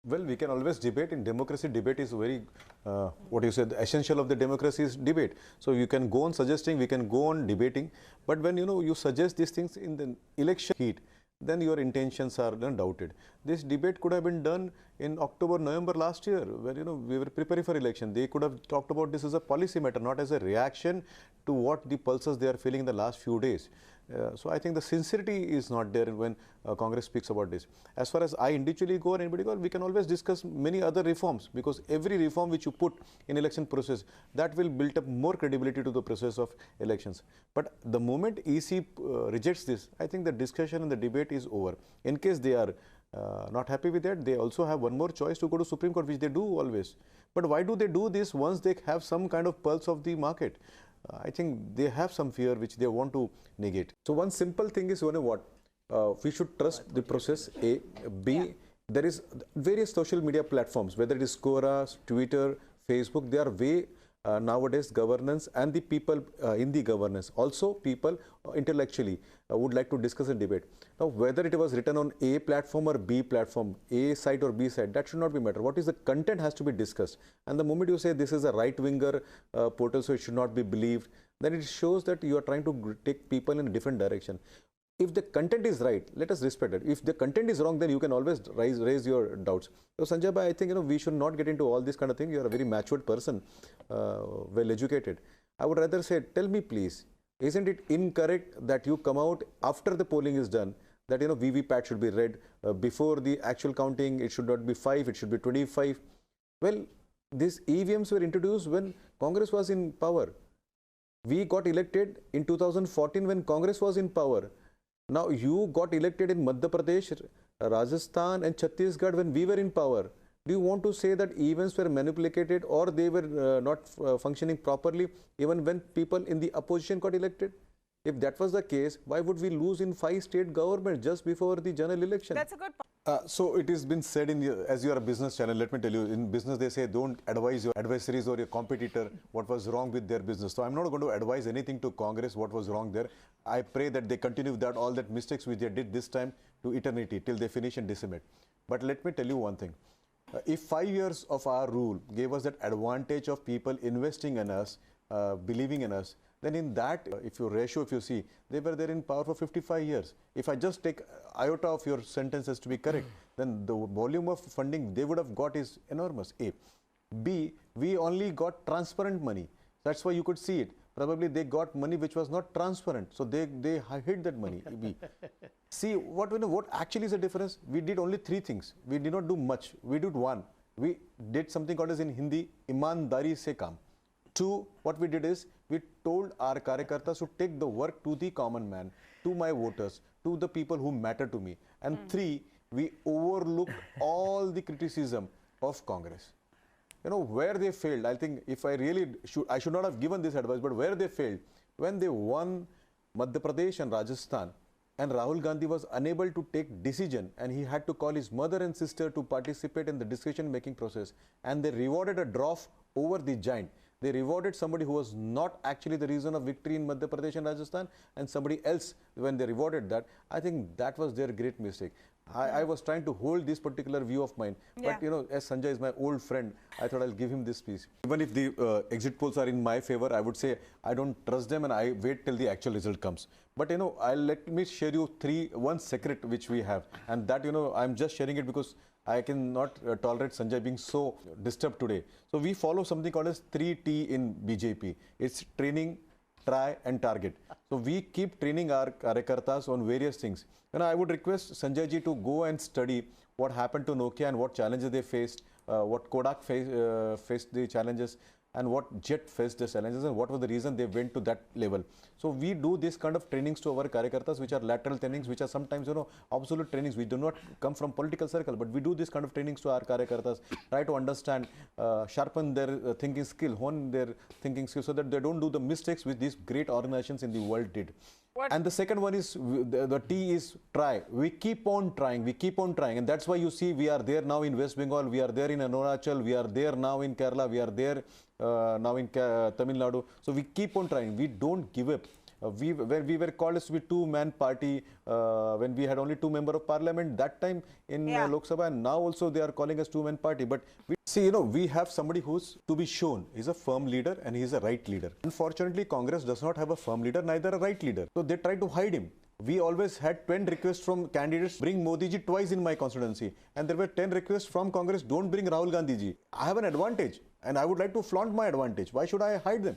Well, we can always debate. In democracy, debate is very, what you said, the essential of the democracy is debate. So you can go on suggesting, we can go on debating. But when you suggest these things in the election heat, then your intentions are then doubted. This debate could have been done in October, November last year, where we were preparing for election. They could have talked about this as a policy matter, not as a reaction to what the pulses they are feeling in the last few days. So I think the sincerity is not there when Congress speaks about this. As far as I individually go or anybody go, we can always discuss many other reforms, because every reform which you put in election process, that will build up more credibility to the process of elections. But the moment EC rejects this, I think the discussion and the debate is over. In case they are not happy with that, they also have one more choice to go to Supreme Court, which they do always. But why do they do this once they have some kind of pulse of the market? I think they have some fear which they want to negate. So one simple thing is, what? We should trust the process, A. B, there is various social media platforms, whether it is Quora, Twitter, Facebook, they are way nowadays governance and the people in the governance. Also people intellectually would like to discuss and debate. Now whether it was written on A platform or B platform, A side or B side, that should not be matter. What is the content has to be discussed. And the moment you say this is a right-winger portal, so it should not be believed, then it shows that you are trying to take people in a different direction. If the content is right, let us respect it. If the content is wrong, then you can always raise your doubts. So Sanjay, I think we should not get into all this kind of thing. You are a very matured person, well educated. I would rather say, tell me please, isn't it incorrect that you come out after the polling is done, that VVPAT should be read before the actual counting? It should not be 5, it should be 25. Well, these EVMs were introduced when Congress was in power. We got elected in 2014 when Congress was in power. Now you got elected in Madhya Pradesh, Rajasthan and Chhattisgarh when we were in power. Do you want to say that events were manipulated or they were not functioning properly even when people in the opposition got elected? If that was the case, why would we lose in 5 state governments just before the general election? That's a good point. So it has been said, as you are a business channel, let me tell you, in business they say don't advise your adversaries or your competitor what was wrong with their business. So I'm not going to advise anything to Congress what was wrong there. I pray that they continue with that, all that mistakes which they did this time to eternity till they finish and decimate. But let me tell you one thing. If 5 years of our rule gave us that advantage of people investing in us, believing in us, then in that, if you see, they were there in power for 55 years. If I just take iota of your sentences to be correct, then the volume of funding they would have got is enormous, A. B, we only got transparent money. That's why you could see it. Probably they got money which was not transparent. So they hid that money, B. See, what actually is the difference? We did only 3 things. We did not do much. We did one. We did something called as in Hindi, Imandari se kaam. 2, what we did is, we told our Karyakartas to take the work to the common man, to my voters, to the people who matter to me. And 3, we overlooked all the criticism of Congress. Where they failed, I think if I really I should not have given this advice, but where they failed, when they won Madhya Pradesh and Rajasthan, and Rahul Gandhi was unable to take decision, and he had to call his mother and sister to participate in the decision-making process, and they rewarded a dwarf over the giant. They rewarded somebody who was not actually the reason of victory in Madhya Pradesh and Rajasthan, and somebody else when they rewarded that. I think that was their great mistake. I was trying to hold this particular view of mine, but as Sanjay is my old friend, I thought I'll give him this piece. Even if the exit polls are in my favor, I would say I don't trust them and I wait till the actual result comes. But let me share you one secret which we have, and that I'm just sharing it because I cannot tolerate Sanjay being so disturbed today. So we follow something called as 3T in BJP. It's training, try and target. So we keep training our Karyakartas on various things. I would request Sanjay ji to go and study what happened to Nokia and what challenges they faced, what Kodak faced the challenges, and what Jet faced the challenges, and what was the reason they went to that level. So we do this kind of trainings to our Karyakartas, which are lateral trainings, which are sometimes absolute trainings. We do not come from political circle, but we do this kind of trainings to our Karyakartas, try to understand, sharpen their thinking skill, hone their thinking skill, so that they don't do the mistakes which these great organizations in the world did. And the second one is, the T is try. We keep on trying, and that's why you see we are there now in West Bengal, we are there in Arunachal, we are there now in Kerala, we are there now in Tamil Nadu. So we keep on trying, we don't give up. When we were called as to be two-man party, when we had only two members of parliament, that time in Lok Sabha, and now also they are calling us two-man party. But we see, we have somebody who's to be shown. He's a firm leader and he's a right leader. Unfortunately, Congress does not have a firm leader, neither a right leader. So they try to hide him. We always had 10 requests from candidates, bring Modi ji twice in my constituency. And there were 10 requests from Congress, don't bring Rahul Gandhi ji. I have an advantage and I would like to flaunt my advantage. Why should I hide them?